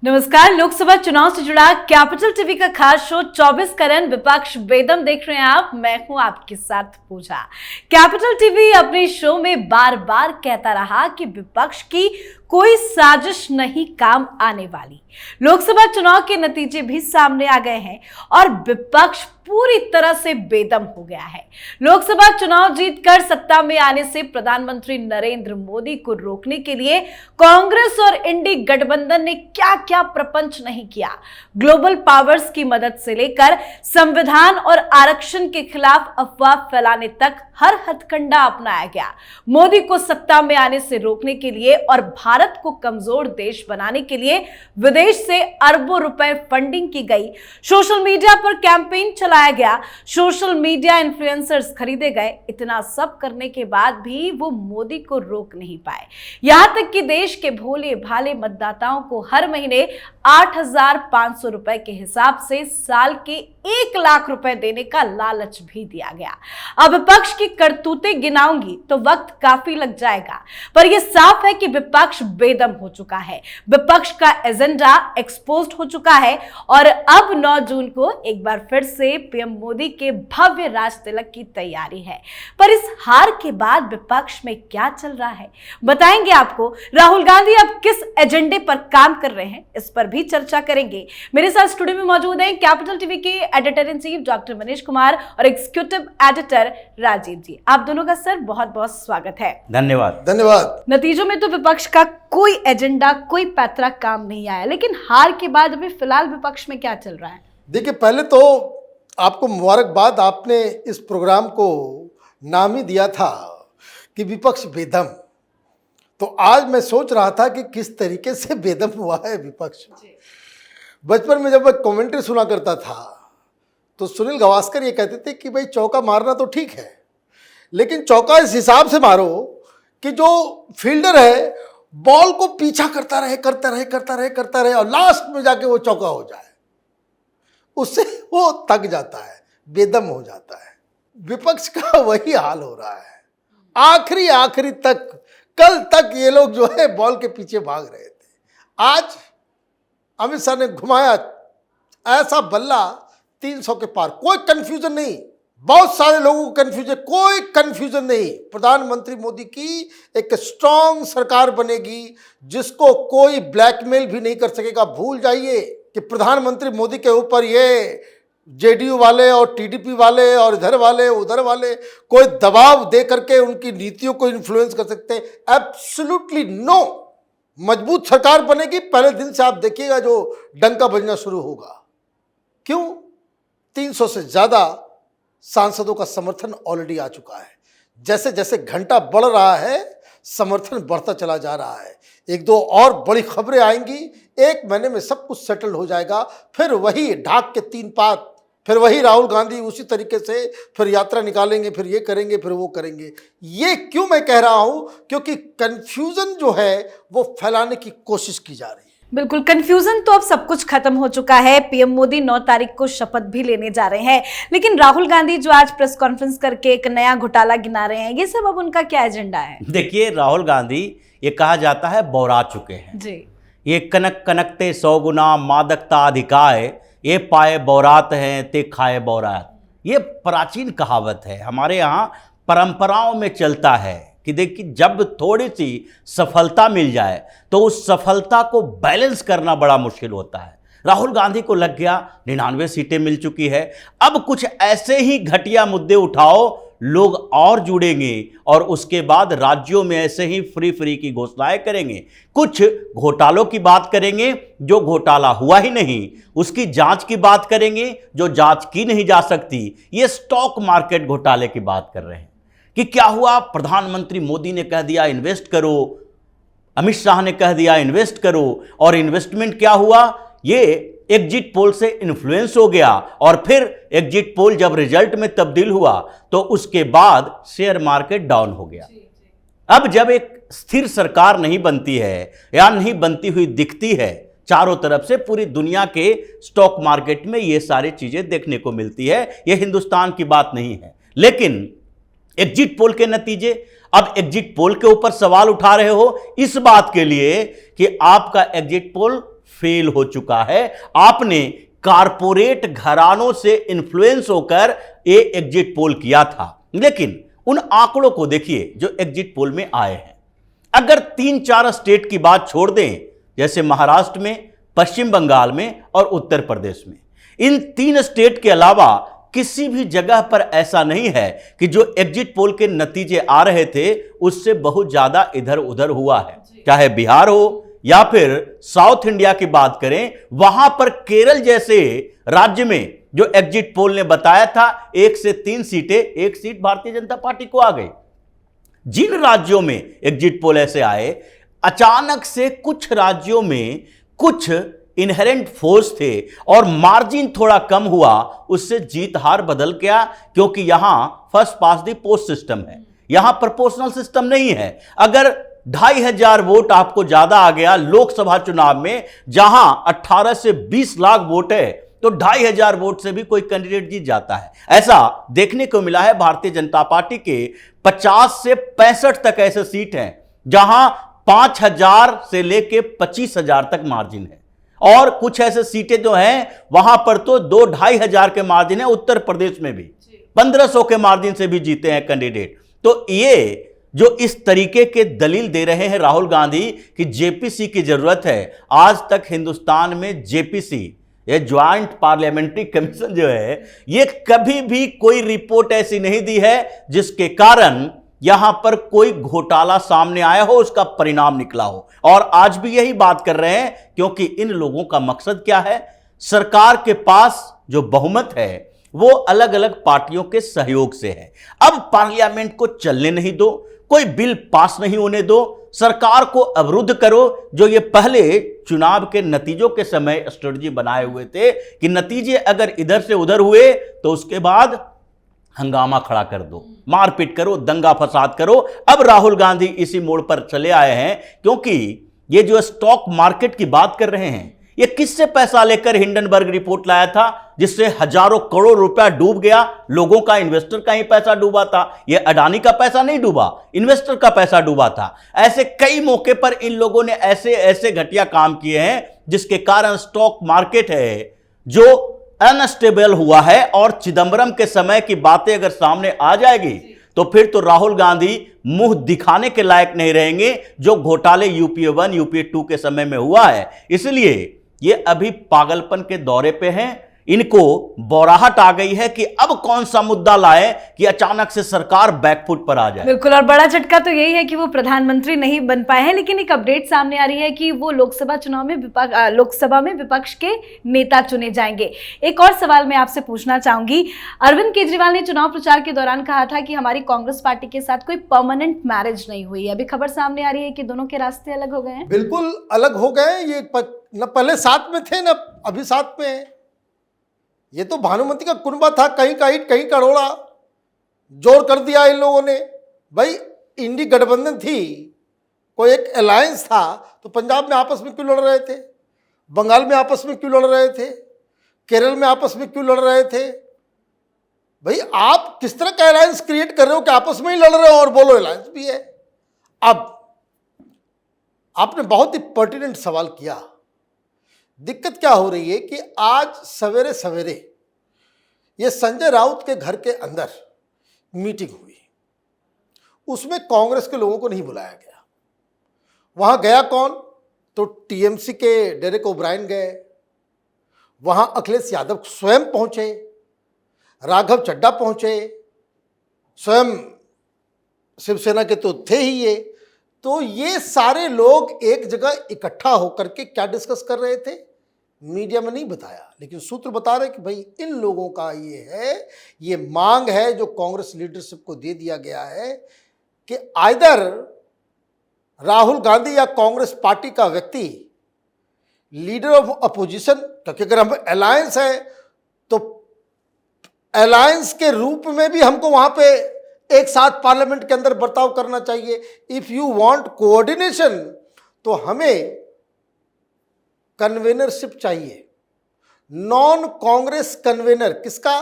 नमस्कार। लोकसभा चुनाव से जुड़ा कैपिटल टीवी का खास शो 24 करन विपक्ष बेदम देख रहे हैं आप। मैं हूं आपके साथ पूजा। कैपिटल टीवी अपने शो में बार बार कहता रहा कि विपक्ष की कोई साजिश नहीं काम आने वाली। लोकसभा चुनाव के नतीजे भी सामने आ गए हैं और विपक्ष पूरी तरह से बेदम हो गया है। लोकसभा चुनाव जीतकर सत्ता में आने से प्रधानमंत्री नरेंद्र मोदी को रोकने के लिए कांग्रेस और इंडी गठबंधन ने क्या क्या प्रपंच नहीं किया। ग्लोबल पावर्स की मदद से लेकर संविधान और आरक्षण के खिलाफ अफवाह फैलाने तक हर हथकंडा अपनाया गया। मोदी को सत्ता में आने से रोकने के लिए और भारत को कमजोर देश बनाने के लिए विदेश से अरबों रुपए फंडिंग की गई। सोशल मीडिया पर कैंपेन चलाया गया, सोशल मीडिया इन्फ्लुएंसर्स खरीदे गए। इतना सब करने के बाद भी वो मोदी को रोक नहीं पाए। यहां तक कि देश के भोले भाले मतदाताओं को हर महीने 8,500 रुपए के हिसाब से साल के 1 लाख रुपए देने का लालच भी दिया गया। अब विपक्ष की करतूतें गिनाऊंगी तो वक्त काफी लग जाएगा, पर यह साफ है कि विपक्ष बेदम हो चुका है। विपक्ष का एजेंडा एक्सपोज्ड हो चुका है और अब 9 जून को एक बार फिर से पीएम मोदी के भव्य राज तिलक की तैयारी है। पर इस हार के बाद विपक्ष में क्या चल रहा है बताएंगे आपको। राहुल गांधी अब किस एजेंडे पर काम कर रहे हैं, इस पर भी चर्चा करेंगे। मेरे साथ स्टूडियो में मौजूद हैं कैपिटल टीवी के editor in chief doctor Manish Kumar और एग्जीक्यूटिव एडिटर राजीव जी। आप दोनों का सर बहुत बहुत स्वागत है। धन्यवाद। धन्यवाद। नतीजों में तो विपक्ष का कोई एजेंडा, कोई पैतरा काम नहीं आया, लेकिन हार के बाद अभी फिलहाल विपक्ष में क्या चल रहा है? देखिए, पहले तो आपको मुबारकबाद, आपने इस प्रोग्राम को नाम ही दिया था कि विपक्ष बेदम। तो आज मैं सोच रहा था कि किस तरीके से बेदम हुआ है विपक्ष। बचपन में जब मैं कमेंट्री सुना करता था तो सुनील गावस्कर ये कहते थे कि भाई चौका मारना तो ठीक है, लेकिन चौका इस हिसाब से मारो कि जो फील्डर है बॉल को पीछा करता रहे और लास्ट में जाके वो चौका हो जाए। उससे वो थक जाता है, बेदम हो जाता है। विपक्ष का वही हाल हो रहा है। आखिरी तक, कल तक ये लोग जो है बॉल के पीछे भाग रहे थे। आज अमित शाह ने घुमाया ऐसा बल्ला 300 के पार, कोई कंफ्यूजन नहीं। बहुत सारे लोगों को कंफ्यूजन, कोई कंफ्यूजन नहीं। प्रधानमंत्री मोदी की एक स्ट्रांग सरकार बनेगी जिसको कोई ब्लैकमेल भी नहीं कर सकेगा। भूल जाइए कि प्रधानमंत्री मोदी के ऊपर ये जेडीयू वाले और टीडीपी वाले और इधर वाले उधर वाले कोई दबाव दे करके उनकी नीतियों को इन्फ्लुएंस कर सकते हैं। Absolutely no. मजबूत सरकार बनेगी, पहले दिन से आप देखिएगा जो डंका बजना शुरू होगा। क्यों? 300 से ज़्यादा सांसदों का समर्थन ऑलरेडी आ चुका है। जैसे जैसे घंटा बढ़ रहा है समर्थन बढ़ता चला जा रहा है। 1-2 और बड़ी खबरें आएंगी, 1 महीने में सब कुछ सेटल हो जाएगा। फिर वही ढाक के 3 पात, फिर वही राहुल गांधी उसी तरीके से फिर यात्रा निकालेंगे, फिर ये करेंगे, फिर वो करेंगे। ये क्यों मैं कह रहा हूं? क्योंकि कंफ्यूजन जो है वो फैलाने की कोशिश की जा रही है। बिल्कुल, कंफ्यूजन तो अब सब कुछ खत्म हो चुका है। पीएम मोदी 9 तारीख को शपथ भी लेने जा रहे हैं, लेकिन राहुल गांधी जो आज प्रेस कॉन्फ्रेंस करके एक नया घोटाला गिना रहे हैं, ये सब अब उनका क्या एजेंडा है? देखिए, राहुल गांधी ये कहा जाता है बौरा चुके हैं जी। ये कनक कनकते 100 गुना मादकता अधिकाय, ये पाए बौरात हैं ते खाए बौरात। ये प्राचीन कहावत है, हमारे यहाँ परंपराओं में चलता है कि देखिए जब थोड़ी सी सफलता मिल जाए तो उस सफलता को बैलेंस करना बड़ा मुश्किल होता है। राहुल गांधी को लग गया 99 सीटें मिल चुकी है, अब कुछ ऐसे ही घटिया मुद्दे उठाओ, लोग और जुड़ेंगे और उसके बाद राज्यों में ऐसे ही फ्री की घोषणाएं करेंगे। कुछ घोटालों की बात करेंगे जो घोटाला हुआ ही नहीं, उसकी जांच की बात करेंगे जो जांच की नहीं जा सकती। ये स्टॉक मार्केट घोटाले की बात कर रहे हैं कि क्या हुआ, प्रधानमंत्री मोदी ने कह दिया इन्वेस्ट करो, अमित शाह ने कह दिया इन्वेस्ट करो, और इन्वेस्टमेंट क्या हुआ, ये एग्जिट पोल से इन्फ्लुएंस हो गया और फिर एग्जिट पोल जब रिजल्ट में तब्दील हुआ तो उसके बाद शेयर मार्केट डाउन हो गया। अब जब एक स्थिर सरकार नहीं बनती है या नहीं बनती हुई दिखती है चारों तरफ से, पूरी दुनिया के स्टॉक मार्केट में ये सारी चीजें देखने को मिलती है। ये हिंदुस्तान की बात नहीं है, लेकिन एग्जिट पोल के नतीजे, अब एग्जिट पोल के ऊपर सवाल उठा रहे हो इस बात के लिए कि आपका एग्जिट पोल फेल हो चुका है। आपने कारपोरेट घरानों से इन्फ्लुएंस होकर ये एग्जिट पोल किया था, लेकिन उन आंकड़ों को देखिए जो एग्जिट पोल में आए हैं। अगर 3-4 स्टेट की बात छोड़ दें, जैसे महाराष्ट्र में, पश्चिम बंगाल में और उत्तर प्रदेश में, इन 3 स्टेट के अलावा किसी भी जगह पर ऐसा नहीं है कि जो एग्जिट पोल के नतीजे आ रहे थे उससे बहुत ज्यादा इधर उधर हुआ है। चाहे बिहार हो या फिर साउथ इंडिया की बात करें, वहां पर केरल जैसे राज्य में जो एग्जिट पोल ने बताया था 1 से 3 सीटें, 1 सीट भारतीय जनता पार्टी को आ गई। जिन राज्यों में एग्जिट पोल ऐसे आए, अचानक से कुछ राज्यों में कुछ इनहेरेंट फोर्स थे और मार्जिन थोड़ा कम हुआ, उससे जीत हार बदल गया, क्योंकि यहां first pass the post system है, यहां प्रोपोर्शनल सिस्टम नहीं है। अगर 2,500 वोट आपको ज्यादा आ गया लोकसभा चुनाव में, जहां 18 से 20 लाख वोट है, तो 2,500 वोट से भी कोई कैंडिडेट जीत जाता है। ऐसा देखने को मिला है। भारतीय जनता पार्टी के 50 से 65 तक ऐसे सीट हैं जहां 5,000 से लेके 25,000 तक मार्जिन है, और कुछ ऐसे सीटें जो हैं वहां पर तो 2-2,500 के मार्जिन है। उत्तर प्रदेश में भी 1,500 के मार्जिन से भी जीते हैं कैंडिडेट। तो ये जो इस तरीके के दलील दे रहे हैं राहुल गांधी कि जेपीसी की जरूरत है, आज तक हिंदुस्तान में जेपीसी, ये ज्वाइंट पार्लियामेंट्री कमीशन जो है, ये कभी भी कोई रिपोर्ट ऐसी नहीं दी है जिसके कारण यहां पर कोई घोटाला सामने आया हो, उसका परिणाम निकला हो। और आज भी यही बात कर रहे हैं, क्योंकि इन लोगों का मकसद क्या है? सरकार के पास जो बहुमत है वो अलग अलग पार्टियों के सहयोग से है। अब पार्लियामेंट को चलने नहीं दो, कोई बिल पास नहीं होने दो, सरकार को अवरुद्ध करो, जो ये पहले चुनाव के नतीजों के समय स्ट्रेटजी बनाए हुए थे कि नतीजे अगर इधर से उधर हुए तो उसके बाद हंगामा खड़ा कर दो, मारपीट करो, दंगा फसाद करो। अब राहुल गांधी इसी मोड़ पर चले आए हैं, क्योंकि ये जो स्टॉक मार्केट की बात कर रहे हैं, ये किससे पैसा लेकर हिंडनबर्ग रिपोर्ट लाया था जिससे हजारों करोड़ रुपया डूब गया? लोगों का, इन्वेस्टर का ही पैसा डूबा था। ये अडानी का पैसा नहीं डूबा, इन्वेस्टर का पैसा डूबा था। ऐसे कई मौके पर इन लोगों ने ऐसे ऐसे घटिया काम किए हैं जिसके कारण स्टॉक मार्केट है जो अनस्टेबल हुआ है। और चिदंबरम के समय की बातें अगर सामने आ जाएगी तो फिर तो राहुल गांधी मुंह दिखाने के लायक नहीं रहेंगे, जो घोटाले यूपीए 1 यूपीए 2 के समय में हुआ है। इसलिए ये अभी पागलपन के दौरे पे हैं। इनको बौराहट आ गई है कि अब कौन सा मुद्दा लाए कि अचानक से सरकार बैकफुट पर आ जाए। बिल्कुल, और बड़ा झटका तो यही है कि वो प्रधानमंत्री नहीं बन पाए हैं, लेकिन एक अपडेट सामने आ रही है कि वो लोकसभा चुनाव में लोकसभा में विपक्ष के नेता चुने जाएंगे। एक और सवाल मैं आपसे पूछना चाहूंगी, अरविंद केजरीवाल ने चुनाव प्रचार के दौरान कहा था कि हमारी कांग्रेस पार्टी के साथ कोई परमानेंट मैरिज नहीं हुई है। अभी खबर सामने आ रही है कि दोनों के रास्ते अलग हो गए हैं। बिल्कुल अलग हो गए। ये न पहले साथ में थे, न अभी साथ में है। ये तो भानुमति का कुनबा था, कहीं का ईंट कहीं का रोड़ा, जोर कर दिया इन लोगों ने। भाई इंडी गठबंधन थी, कोई एक अलायंस था, तो पंजाब में आपस में क्यों लड़ रहे थे? बंगाल में आपस में क्यों लड़ रहे थे? केरल में आपस में क्यों लड़ रहे थे? भाई आप किस तरह का अलायंस क्रिएट कर रहे हो कि आपस में ही लड़ रहे हो और बोलो अलायंस भी है। अब आपने बहुत ही पर्टिनेंट सवाल किया। दिक्कत क्या हो रही है कि आज सवेरे सवेरे ये संजय राउत के घर के अंदर मीटिंग हुई, उसमें कांग्रेस के लोगों को नहीं बुलाया गया। वहां गया कौन? तो टीएमसी के डेरेक ओब्रायन गए, वहां अखिलेश यादव स्वयं पहुंचे, राघव चड्ढा पहुंचे, स्वयं शिवसेना के तो थे ही ये। तो ये सारे लोग एक जगह इकट्ठा होकर के क्या डिस्कस कर रहे थे, मीडिया में नहीं बताया, लेकिन सूत्र बता रहे कि भाई इन लोगों का ये है, ये मांग है जो कांग्रेस लीडरशिप को दे दिया गया है कि आइदर राहुल गांधी या कांग्रेस पार्टी का व्यक्ति लीडर ऑफ अपोजिशन, क्योंकि अगर हम अलायंस है तो अलायंस के रूप में भी हमको वहां पे एक साथ पार्लियामेंट के अंदर बर्ताव करना चाहिए। इफ यू वांट कोऑर्डिनेशन तो हमें कन्वेनरशिप चाहिए, नॉन कांग्रेस कन्वेनर किसका?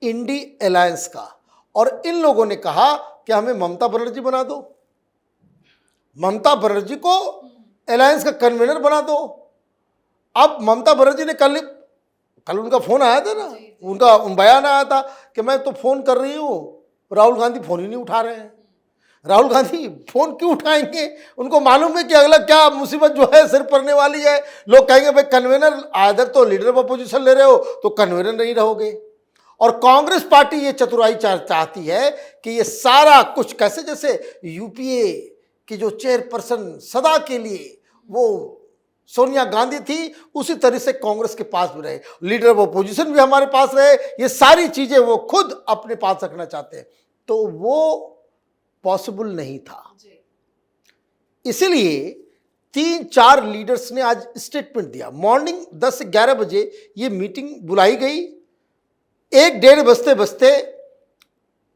इंडी अलायंस का। और इन लोगों ने कहा कि हमें ममता बनर्जी बना दो, ममता बनर्जी को अलायंस का कन्वेनर बना दो। अब ममता बनर्जी ने कल उनका फोन आया था ना, उनका बयान आया था कि मैं तो फोन कर रही हूँ, राहुल गांधी फोन ही नहीं उठा रहे हैं। राहुल गांधी फोन क्यों उठाएंगे? उनको मालूम है कि अगला क्या मुसीबत जो है सिर पड़ने वाली है। लोग कहेंगे भाई कन्वेनर, आदर तो लीडर ऑफ अपोजिशन ले रहे हो तो कन्वेनर नहीं रहोगे। और कांग्रेस पार्टी ये चतुराई चाहती है कि ये सारा कुछ कैसे, जैसे यूपीए की जो चेयरपर्सन सदा के लिए वो सोनिया गांधी थी, उसी तरह से कांग्रेस के पास भी रहे, लीडर ऑफ अपोजिशन भी हमारे पास रहे। ये सारी चीजें वो खुद अपने पास रखना चाहते हैं, तो वो पॉसिबल नहीं था। इसलिए 3-4 लीडर्स ने आज स्टेटमेंट दिया। मॉर्निंग 10 से 11 बजे ये मीटिंग बुलाई गई। 1-1:30 बजते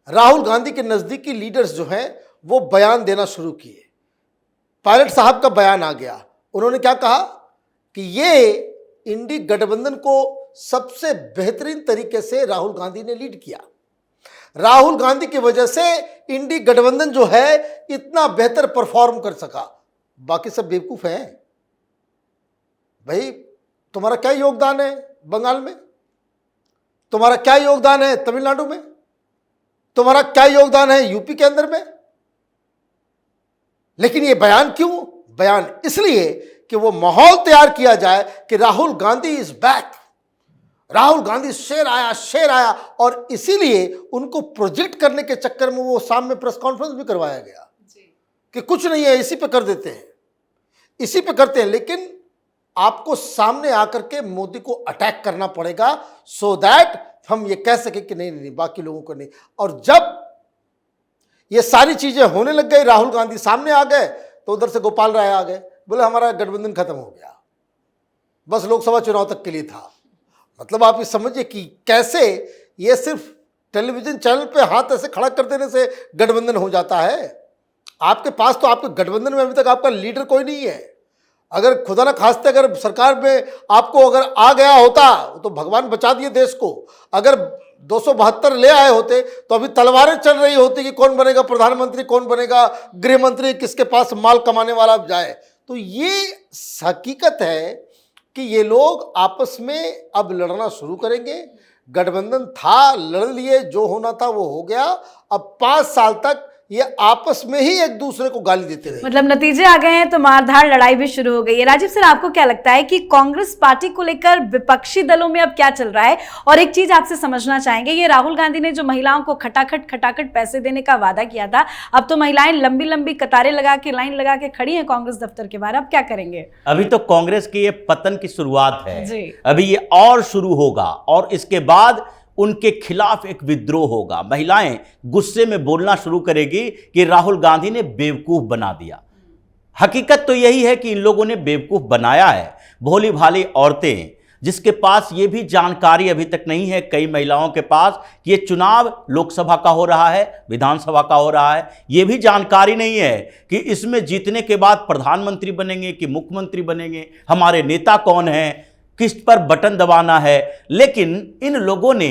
राहुल गांधी के नजदीकी लीडर्स जो हैं वो बयान देना शुरू किए। पायलट साहब का बयान आ गया। उन्होंने क्या कहा कि ये इंडी गठबंधन को सबसे बेहतरीन तरीके से राहुल गांधी ने लीड किया। राहुल गांधी की वजह से इंडी गठबंधन जो है इतना बेहतर परफॉर्म कर सका। बाकी सब बेवकूफ हैं। भाई तुम्हारा क्या योगदान है बंगाल में? तुम्हारा क्या योगदान है तमिलनाडु में? तुम्हारा क्या योगदान है यूपी के अंदर में? लेकिन ये बयान क्यों? बयान इसलिए कि वो माहौल तैयार किया जाए कि राहुल गांधी इज बैक, राहुल गांधी शेर आया। और इसीलिए उनको प्रोजेक्ट करने के चक्कर में वो शाम में प्रेस कॉन्फ्रेंस भी करवाया गया कि कुछ नहीं है, इसी पे कर देते हैं, इसी पे करते हैं। लेकिन आपको सामने आकर के मोदी को अटैक करना पड़ेगा, सो दैट हम ये कह सके कि नहीं बाकी लोगों को नहीं। और जब ये सारी चीजें होने लग गई, राहुल गांधी सामने आ गए, तो उधर से गोपाल राय आ गए, बोले हमारा गठबंधन खत्म हो गया, बस लोकसभा चुनाव तक के लिए था। मतलब आप ये समझिए कि कैसे ये सिर्फ टेलीविजन चैनल पे हाथ ऐसे खड़ा कर देने से गठबंधन हो जाता है। आपके पास तो आपके गठबंधन में अभी तक आपका लीडर कोई नहीं है। अगर खुदा ना खास्ते अगर सरकार में आपको अगर आ गया होता तो भगवान बचा दिए देश को। अगर 272 ले आए होते तो अभी तलवारें चल रही होती कि कौन बनेगा प्रधानमंत्री, कौन बनेगा गृह मंत्री, किसके पास माल कमाने वाला जाए। तो ये हकीकत है कि ये लोग आपस में अब लड़ना शुरू करेंगे। गठबंधन था, लड़ लिए, जो होना था वो हो गया। अब 5 साल तक ये आपस में ही एक दूसरे को गाली देते रहे। मतलब नतीजे आ गए हैं तो मारधाड़ लड़ाई भी शुरू हो गई है। राजीव सर, आपको क्या लगता है कि कांग्रेस पार्टी को लेकर विपक्षी दलों में अब क्या चल रहा है? और एक चीज आपसे समझना चाहेंगे, ये राहुल गांधी ने जो महिलाओं को खटाखट पैसे देने का वादा किया था, अब तो महिलाएं लंबी लंबी कतारें लगा के, लाइन लगा के खड़ी हैं कांग्रेस दफ्तर के बाहर, अब क्या करेंगे? अभी तो कांग्रेस की ये पतन की शुरुआत है जी। अभी ये और शुरू होगा और इसके बाद उनके खिलाफ एक विद्रोह होगा। महिलाएं गुस्से में बोलना शुरू करेगी कि राहुल गांधी ने बेवकूफ बना दिया। हकीकत तो यही है कि इन लोगों ने बेवकूफ बनाया है। भोली भाली औरतें जिसके पास ये भी जानकारी अभी तक नहीं है, कई महिलाओं के पास, कि ये चुनाव लोकसभा का हो रहा है, विधानसभा का हो रहा है, ये भी जानकारी नहीं है कि इसमें जीतने के बाद प्रधानमंत्री बनेंगे कि मुख्यमंत्री बनेंगे, हमारे नेता कौन हैं, किस पर बटन दबाना है। लेकिन इन लोगों ने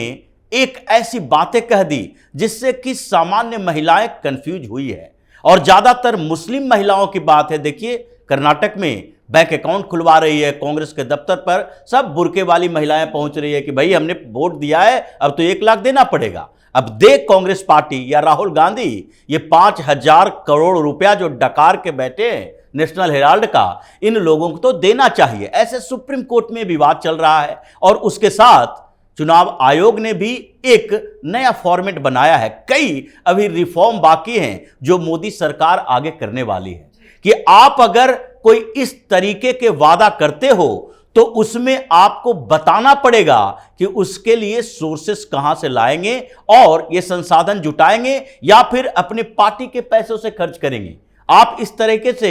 एक ऐसी बातें कह दी जिससे कि सामान्य महिलाएं कंफ्यूज हुई है। और ज्यादातर मुस्लिम महिलाओं की बात है। देखिए कर्नाटक में बैंक अकाउंट खुलवा रही है कांग्रेस के दफ्तर पर, सब बुर्के वाली महिलाएं पहुंच रही है कि भाई हमने वोट दिया है, अब तो 1 लाख देना पड़ेगा। अब देख कांग्रेस पार्टी या राहुल गांधी ये 5,000 करोड़ रुपया जो डकार के बैठे हैं नेशनल हेराल्ड का, इन लोगों को तो देना चाहिए। ऐसे सुप्रीम कोर्ट में विवाद चल रहा है। और उसके साथ चुनाव आयोग ने भी एक नया फॉर्मेट बनाया है। कई अभी रिफॉर्म बाकी हैं जो मोदी सरकार आगे करने वाली है कि आप अगर कोई इस तरीके के वादा करते हो तो उसमें आपको बताना पड़ेगा कि उसके लिए सोर्सेस कहां से लाएंगे और ये संसाधन जुटाएंगे या फिर अपने पार्टी के पैसों से खर्च करेंगे। आप इस तरीके से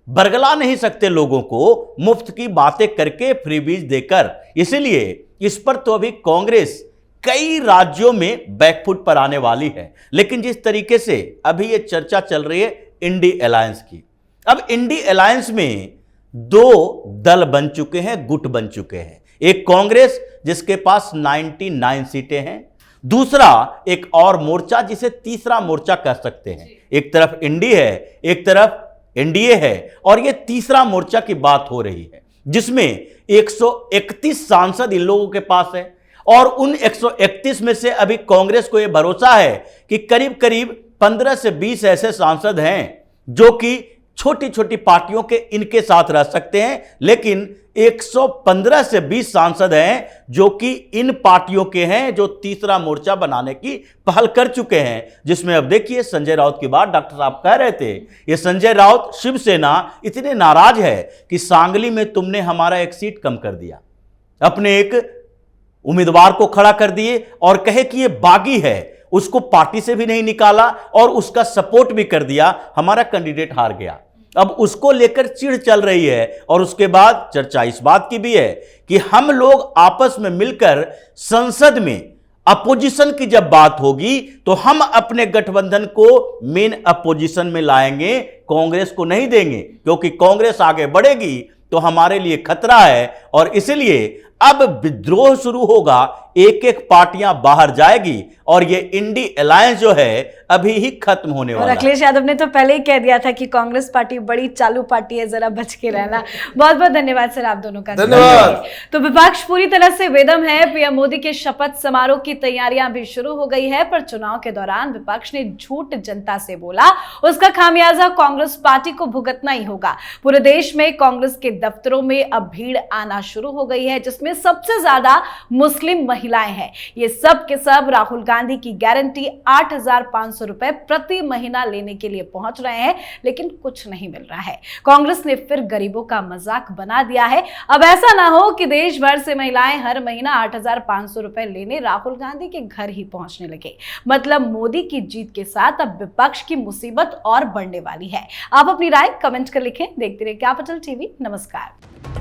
बरगला नहीं सकते लोगों को मुफ्त की बातें करके, फ्रीबीज देकर। इसलिए इस पर तो अभी कांग्रेस कई राज्यों में बैकफुट पर आने वाली है। लेकिन जिस तरीके से अभी ये चर्चा चल रही है इंडी अलायंस की, अब इंडी अलायंस में 2 दल बन चुके हैं, गुट बन चुके हैं। एक कांग्रेस जिसके पास 99 सीटें हैं, दूसरा एक और मोर्चा जिसे तीसरा मोर्चा कह सकते हैं। एक तरफ इंडी है, एक तरफ एनडीए है, और ये तीसरा मोर्चा की बात हो रही है। जिसमें 131 सांसद इन लोगों के पास है। और उन 131 में से अभी कांग्रेस को यह भरोसा है कि करीब करीब 15 से 20 ऐसे सांसद हैं जो कि छोटी छोटी पार्टियों के इनके साथ रह सकते हैं, लेकिन 115 से 20 सांसद हैं जो कि इन पार्टियों के हैं जो तीसरा मोर्चा बनाने की पहल कर चुके हैं। जिसमें अब देखिए संजय राउत की बात डॉक्टर साहब कह रहे थे, ये संजय राउत शिवसेना इतने नाराज है कि सांगली में तुमने हमारा एक सीट कम कर दिया, अपने एक उम्मीदवार को खड़ा कर दिए और कहे कि ये बागी है, उसको पार्टी से भी नहीं निकाला और उसका सपोर्ट भी कर दिया, हमारा कैंडिडेट हार गया। अब उसको लेकर चिढ़ चल रही है और उसके बाद चर्चा इस बात की भी है कि हम लोग आपस में मिलकर संसद में अपोजिशन की जब बात होगी तो हम अपने गठबंधन को मेन अपोजिशन में लाएंगे, कांग्रेस को नहीं देंगे, क्योंकि कांग्रेस आगे बढ़ेगी तो हमारे लिए खतरा है। और इसलिए अब विद्रोह शुरू होगा, एक एक पार्टियां बाहर जाएगी और ये इंडी अलायंस जो है अभी ही खत्म होने वाला है। अखिलेश यादव ने तो पहले ही कह दिया था कि कांग्रेस पार्टी बड़ी चालू पार्टी है, जरा बच के रहना। बहुत बहुत धन्यवाद सर आप दोनों का। धन्यवाद। तो विपक्ष पूरी तरह से बेदम है। पीएम मोदी के शपथ समारोह की तैयारियां भी शुरू हो गई है, पर चुनाव के दौरान विपक्ष ने झूठ जनता से बोला, उसका खामियाजा कांग्रेस पार्टी को भुगतना ही होगा। पूरे देश में कांग्रेस के दफ्तरों में अब भीड़ आना शुरू हो गई है, जिसमें सबसे ज्यादा मुस्लिम महिलाएं हैं। ये सब के सब राहुल गांधी की गारंटी 8,500 रुपए प्रति महीना लेने के लिए पहुंच रहे हैं, लेकिन कुछ नहीं मिल रहा है। कांग्रेस ने फिर गरीबों का मजाक बना दिया है। अब ऐसा ना हो कि देश भर से महिलाएं हर महीना 8,500 रुपए लेने राहुल गांधी के घर ही पहुंचने लगे। मतलब मोदी की जीत के साथ अब विपक्ष की मुसीबत और बढ़ने वाली है। आप अपनी राय कमेंट कर लिखें। देखते रहिए कैपिटल टीवी। नमस्कार।